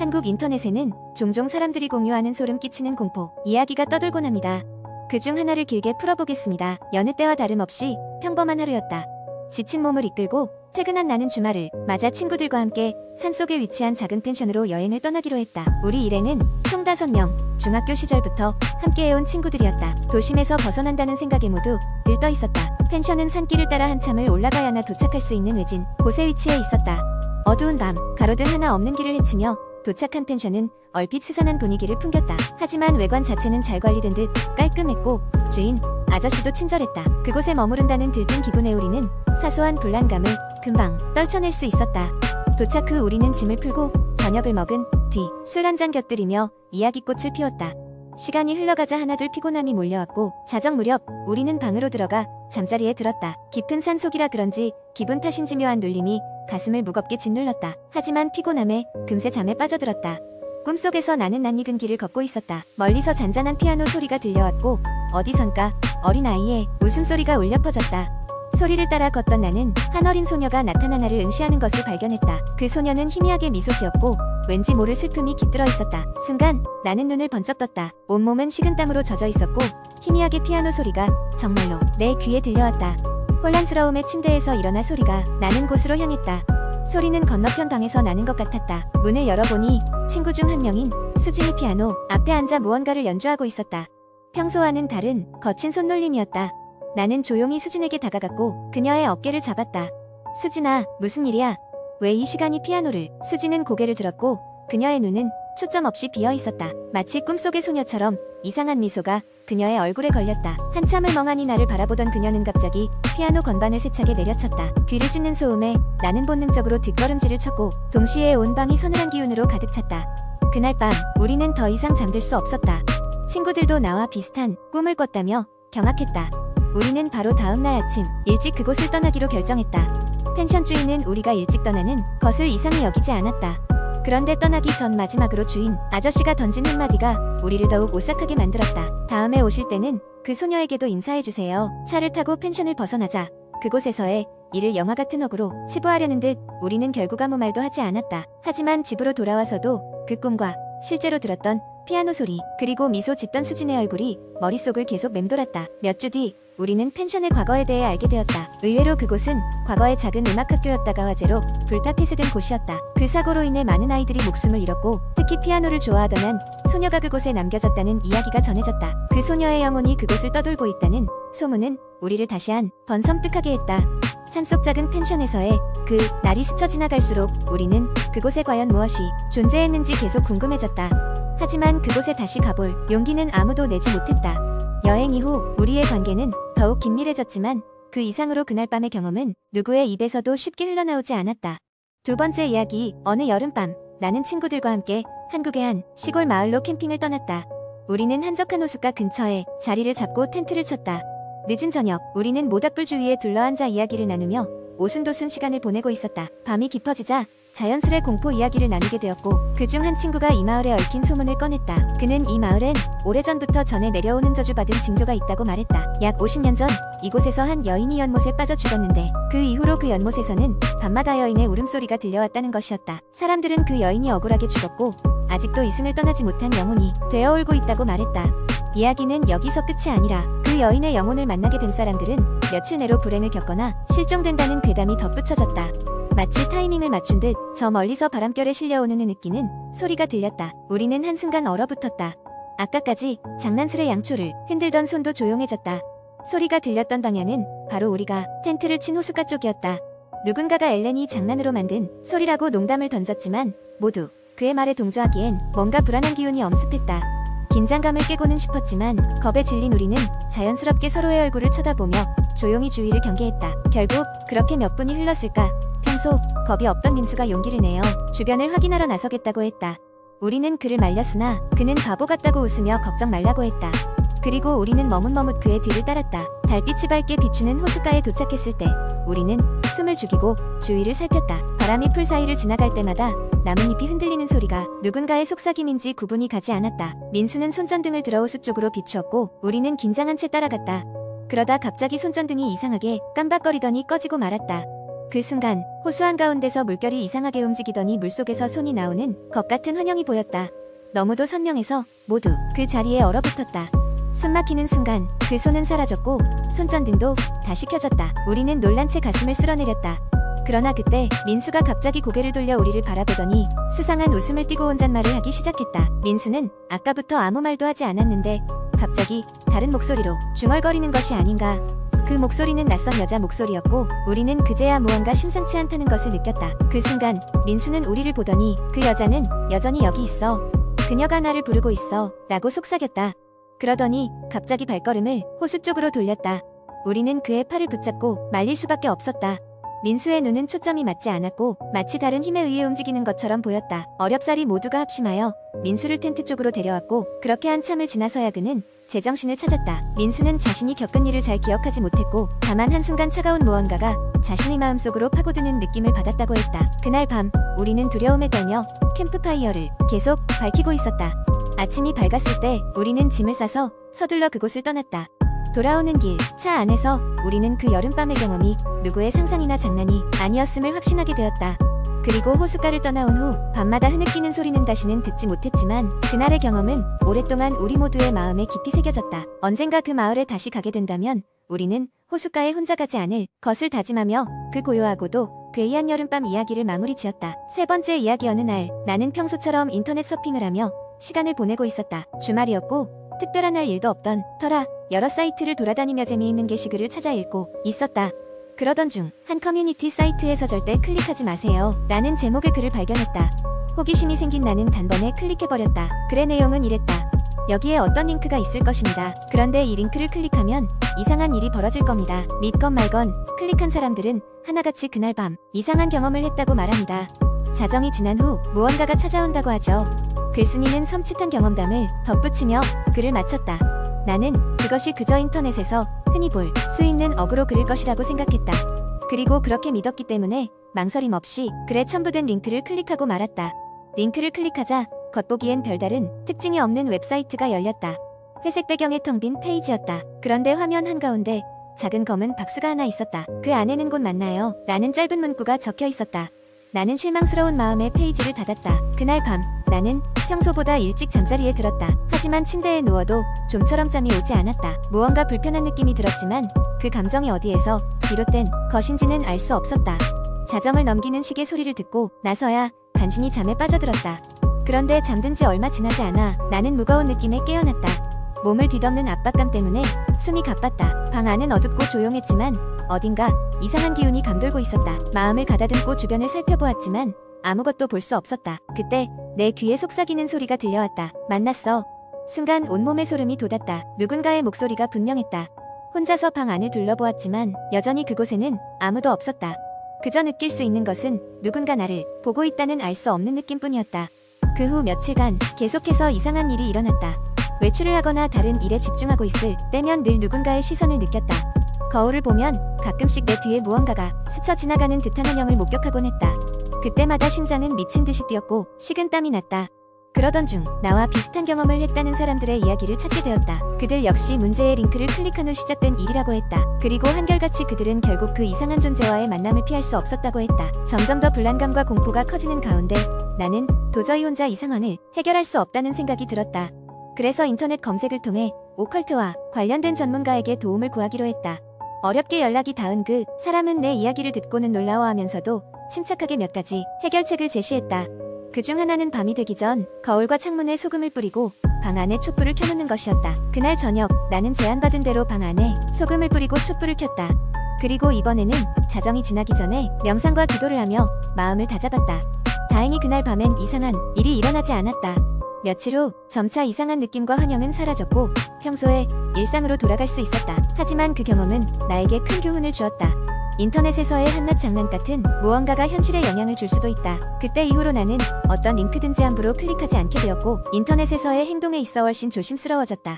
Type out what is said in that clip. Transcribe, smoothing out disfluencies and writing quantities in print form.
한국 인터넷에는 종종 사람들이 공유하는 소름 끼치는 공포 이야기가 떠돌곤 합니다. 그중 하나를 길게 풀어보겠습니다. 여느 때와 다름없이 평범한 하루였다. 지친 몸을 이끌고 퇴근한 나는 주말을 맞아 친구들과 함께 산속에 위치한 작은 펜션으로 여행을 떠나기로 했다. 우리 일행은 총 5명, 중학교 시절부터 함께해온 친구들이었다. 도심에서 벗어난다는 생각에 모두 들떠있었다. 펜션은 산길을 따라 한참을 올라가야나 도착할 수 있는 외진 곳에 위치해 있었다. 어두운 밤, 가로등 하나 없는 길을 헤치며 도착한 펜션은 얼핏 스산한 분위기를 풍겼다. 하지만 외관 자체는 잘 관리된 듯 깔끔했고 주인, 아저씨도 친절했다. 그곳에 머무른다는 들뜬 기분에 우리는 사소한 불안감을 금방 떨쳐낼 수 있었다. 도착 후 우리는 짐을 풀고 저녁을 먹은 뒤 술 한잔 곁들이며 이야기꽃을 피웠다. 시간이 흘러가자 하나둘 피곤함이 몰려왔고 자정 무렵 우리는 방으로 들어가 잠자리에 들었다. 깊은 산속이라 그런지 기분 탓인지 묘한 눌림이 가슴을 무겁게 짓눌렀다. 하지만 피곤함에 금세 잠에 빠져들었다. 꿈속에서 나는 낯익은 길을 걷고 있었다. 멀리서 잔잔한 피아노 소리가 들려왔고 어디선가 어린아이의 웃음소리가 울려 퍼졌다. 소리를 따라 걷던 나는 한 어린 소녀가 나타나 나를 응시하는 것을 발견했다. 그 소녀는 희미하게 미소 지었고 왠지 모를 슬픔이 깃들어 있었다. 순간 나는 눈을 번쩍 떴다. 온몸은 식은땀으로 젖어 있었고 희미하게 피아노 소리가 정말로 내 귀에 들려왔다. 혼란스러움에 침대에서 일어나 소리가 나는 곳으로 향했다. 소리는 건너편 방에서 나는 것 같았다. 문을 열어보니 친구 중 한 명인 수진이 피아노 앞에 앉아 무언가를 연주하고 있었다. 평소와는 다른 거친 손놀림이었다. 나는 조용히 수진에게 다가갔고 그녀의 어깨를 잡았다. 수진아, 무슨 일이야? 왜 이 시간이 피아노를? 수진은 고개를 들었고 그녀의 눈은 초점 없이 비어 있었다. 마치 꿈속의 소녀처럼 이상한 미소가 그녀의 얼굴에 걸렸다. 한참을 멍하니 나를 바라보던 그녀는 갑자기 피아노 건반을 세차게 내려쳤다. 귀를 찢는 소음에 나는 본능적으로 뒷걸음질을 쳤고 동시에 온 방이 서늘한 기운으로 가득 찼다. 그날 밤 우리는 더 이상 잠들 수 없었다. 친구들도 나와 비슷한 꿈을 꿨다며 경악했다. 우리는 바로 다음날 아침 일찍 그곳을 떠나기로 결정했다. 펜션 주인은 우리가 일찍 떠나는 것을 이상히 여기지 않았다. 그런데 떠나기 전 마지막으로 주인, 아저씨가 던진 한마디가 우리를 더욱 오싹하게 만들었다. 다음에 오실 때는 그 소녀에게도 인사해주세요. 차를 타고 펜션을 벗어나자 그곳에서의 이를 영화 같은 어구로 치부하려는 듯 우리는 결국 아무 말도 하지 않았다. 하지만 집으로 돌아와서도 그 꿈과 실제로 들었던 피아노 소리 그리고 미소 짓던 수진의 얼굴이 머릿속을 계속 맴돌았다. 몇 주 뒤 우리는 펜션의 과거에 대해 알게 되었다. 의외로 그곳은 과거의 작은 음악학교였다가 화재로 불타 폐쇄된 곳이었다. 그 사고로 인해 많은 아이들이 목숨을 잃었고 특히 피아노를 좋아하던 한 소녀가 그곳에 남겨졌다는 이야기가 전해졌다. 그 소녀의 영혼이 그곳을 떠돌고 있다는 소문은 우리를 다시 한 번 섬뜩하게 했다. 산속 작은 펜션에서의 그 날이 스쳐 지나갈수록 우리는 그곳에 과연 무엇이 존재했는지 계속 궁금해졌다. 하지만 그곳에 다시 가볼 용기는 아무도 내지 못했다. 여행 이후 우리의 관계는 더욱 긴밀해졌지만 그 이상으로 그날 밤의 경험은 누구의 입에서도 쉽게 흘러나오지 않았다. 두 번째 이야기, 어느 여름밤 나는 친구들과 함께 한국의 한 시골 마을로 캠핑을 떠났다. 우리는 한적한 호숫가 근처에 자리를 잡고 텐트를 쳤다. 늦은 저녁 우리는 모닥불 주위에 둘러앉아 이야기를 나누며 오순도순 시간을 보내고 있었다. 밤이 깊어지자 자연스레 공포 이야기를 나누게 되었고 그중 한 친구가 이 마을에 얽힌 소문을 꺼냈다. 그는 이 마을엔 오래전부터 전해 내려온 저주받은 징조가 있다고 말했다. 약 50년 전 이곳에서 한 여인이 연못에 빠져 죽었는데 그 이후로 그 연못에서는 밤마다 여인의 울음소리가 들려왔다는 것이었다. 사람들은 그 여인이 억울하게 죽었고 아직도 이승을 떠나지 못한 영혼이 되어올고 있다고 말했다. 이야기는 여기서 끝이 아니라 그 여인의 영혼을 만나게 된 사람들은 며칠 내로 불행을 겪거나 실종된다는 괴담이 덧붙여졌다. 마치 타이밍을 맞춘 듯 저 멀리서 바람결에 실려오는 느끼는 소리가 들렸다. 우리는 한순간 얼어붙었다. 아까까지 장난스레 양초를 흔들던 손도 조용해졌다. 소리가 들렸던 방향은 바로 우리가 텐트를 친 호숫가 쪽이었다. 누군가가 엘렌이 장난으로 만든 소리라고 농담을 던졌지만 모두 그의 말에 동조하기엔 뭔가 불안한 기운이 엄습했다. 긴장감을 깨고는 싶었지만 겁에 질린 우리는 자연스럽게 서로의 얼굴을 쳐다보며 조용히 주위를 경계했다. 결국 그렇게 몇 분이 흘렀을까? 평소 겁이 없던 민수가 용기를 내어 주변을 확인하러 나서겠다고 했다. 우리는 그를 말렸으나 그는 바보 같다고 웃으며 걱정 말라고 했다. 그리고 우리는 머뭇머뭇 그의 뒤를 따랐다. 달빛이 밝게 비추는 호숫가에 도착했을 때 우리는 숨을 죽이고 주위를 살폈다. 바람이 풀 사이를 지나갈 때마다 나뭇잎이 흔들리는 소리가 누군가의 속삭임인지 구분이 가지 않았다. 민수는 손전등을 들어 호수 쪽으로 비추었고 우리는 긴장한 채 따라갔다. 그러다 갑자기 손전등이 이상하게 깜박거리더니 꺼지고 말았다. 그 순간 호수 한가운데서 물결이 이상하게 움직이더니 물속에서 손이 나오는 것 같은 환영이 보였다. 너무도 선명해서 모두 그 자리에 얼어붙었다. 숨막히는 순간 그 손은 사라졌고 손전등도 다시 켜졌다. 우리는 놀란 채 가슴을 쓸어내렸다. 그러나 그때 민수가 갑자기 고개를 돌려 우리를 바라보더니 수상한 웃음을 띠고 혼잣말을 하기 시작했다. 민수는 아까부터 아무 말도 하지 않았는데 갑자기 다른 목소리로 중얼거리는 것이 아닌가. 그 목소리는 낯선 여자 목소리였고 우리는 그제야 무언가 심상치 않다는 것을 느꼈다. 그 순간 민수는 우리를 보더니 그 여자는 여전히 여기 있어. 그녀가 나를 부르고 있어 라고 속삭였다. 그러더니 갑자기 발걸음을 호수 쪽으로 돌렸다. 우리는 그의 팔을 붙잡고 말릴 수밖에 없었다. 민수의 눈은 초점이 맞지 않았고 마치 다른 힘에 의해 움직이는 것처럼 보였다. 어렵사리 모두가 합심하여 민수를 텐트 쪽으로 데려왔고 그렇게 한참을 지나서야 그는 제정신을 찾았다. 민수는 자신이 겪은 일을 잘 기억하지 못했고 다만 한순간 차가운 무언가가 자신의 마음속으로 파고드는 느낌을 받았다고 했다. 그날 밤 우리는 두려움에 떨며 캠프파이어를 계속 밝히고 있었다. 아침이 밝았을 때 우리는 짐을 싸서 서둘러 그곳을 떠났다. 돌아오는 길, 차 안에서 우리는 그 여름밤의 경험이 누구의 상상이나 장난이 아니었음을 확신하게 되었다. 그리고 호숫가를 떠나온 후 밤마다 흐느끼는 소리는 다시는 듣지 못했지만 그날의 경험은 오랫동안 우리 모두의 마음에 깊이 새겨졌다. 언젠가 그 마을에 다시 가게 된다면 우리는 호숫가에 혼자 가지 않을 것을 다짐하며 그 고요하고도 괴이한 여름밤 이야기를 마무리 지었다. 세 번째 이야기. 어느 날 나는 평소처럼 인터넷 서핑을 하며 시간을 보내고 있었다. 주말이었고 특별한 할 일도 없던 터라 여러 사이트를 돌아다니며 재미있는 게시글을 찾아 읽고 있었다. 그러던 중 한 커뮤니티 사이트에서 절대 클릭하지 마세요 라는 제목의 글을 발견했다. 호기심이 생긴 나는 단번에 클릭해버렸다. 글의 내용은 이랬다. 여기에 어떤 링크가 있을 것입니다. 그런데 이 링크를 클릭하면 이상한 일이 벌어질 겁니다. 믿건 말건 클릭한 사람들은 하나같이 그날 밤 이상한 경험을 했다고 말합니다. 자정이 지난 후 무언가가 찾아온다고 하죠. 글쓴이는 섬찟한 경험담을 덧붙이며 글을 마쳤다. 나는 그것이 그저 인터넷에서 흔히 볼 수 있는 어그로 글일 것이라고 생각했다. 그리고 그렇게 믿었기 때문에 망설임 없이 글에 첨부된 링크를 클릭하고 말았다. 링크를 클릭하자 겉보기엔 별다른 특징이 없는 웹사이트가 열렸다. 회색 배경의 텅 빈 페이지였다. 그런데 화면 한가운데 작은 검은 박스가 하나 있었다. 그 안에는 곧 만나요 라는 짧은 문구가 적혀 있었다. 나는 실망스러운 마음에 페이지를 닫았다. 그날 밤 나는 평소보다 일찍 잠자리에 들었다. 하지만 침대에 누워도 좀처럼 잠이 오지 않았다. 무언가 불편한 느낌이 들었지만 그 감정이 어디에서 비롯된 것인지는 알 수 없었다. 자정을 넘기는 시계 소리를 듣고 나서야 간신히 잠에 빠져들었다. 그런데 잠든 지 얼마 지나지 않아 나는 무거운 느낌에 깨어났다. 몸을 뒤덮는 압박감 때문에 숨이 가빴다. 방 안은 어둡고 조용했지만 어딘가 이상한 기운이 감돌고 있었다. 마음을 가다듬고 주변을 살펴보았지만 아무것도 볼 수 없었다. 그때 내 귀에 속삭이는 소리가 들려왔다. 만났어. 순간 온몸에 소름이 돋았다. 누군가의 목소리가 분명했다. 혼자서 방 안을 둘러보았지만 여전히 그곳에는 아무도 없었다. 그저 느낄 수 있는 것은 누군가 나를 보고 있다는 알 수 없는 느낌뿐이었다. 그 후 며칠간 계속해서 이상한 일이 일어났다. 외출을 하거나 다른 일에 집중하고 있을 때면 늘 누군가의 시선을 느꼈다. 거울을 보면 가끔씩 내 뒤에 무언가가 스쳐 지나가는 듯한 환영을 목격하곤 했다. 그때마다 심장은 미친 듯이 뛰었고 식은땀이 났다. 그러던 중 나와 비슷한 경험을 했다는 사람들의 이야기를 찾게 되었다. 그들 역시 문제의 링크를 클릭한 후 시작된 일이라고 했다. 그리고 한결같이 그들은 결국 그 이상한 존재와의 만남을 피할 수 없었다고 했다. 점점 더 불안감과 공포가 커지는 가운데 나는 도저히 혼자 이 상황을 해결할 수 없다는 생각이 들었다. 그래서 인터넷 검색을 통해 오컬트와 관련된 전문가에게 도움을 구하기로 했다. 어렵게 연락이 닿은 그 사람은 내 이야기를 듣고는 놀라워하면서도 침착하게 몇 가지 해결책을 제시했다. 그중 하나는 밤이 되기 전 거울과 창문에 소금을 뿌리고 방 안에 촛불을 켜놓는 것이었다. 그날 저녁 나는 제안받은 대로 방 안에 소금을 뿌리고 촛불을 켰다. 그리고 이번에는 자정이 지나기 전에 명상과 기도를 하며 마음을 다잡았다. 다행히 그날 밤엔 이상한 일이 일어나지 않았다. 며칠 후 점차 이상한 느낌과 환영은 사라졌고 평소의 일상으로 돌아갈 수 있었다. 하지만 그 경험은 나에게 큰 교훈을 주었다. 인터넷에서의 한낱 장난 같은 무언가가 현실에 영향을 줄 수도 있다. 그때 이후로 나는 어떤 링크든지 함부로 클릭하지 않게 되었고 인터넷에서의 행동에 있어 훨씬 조심스러워졌다.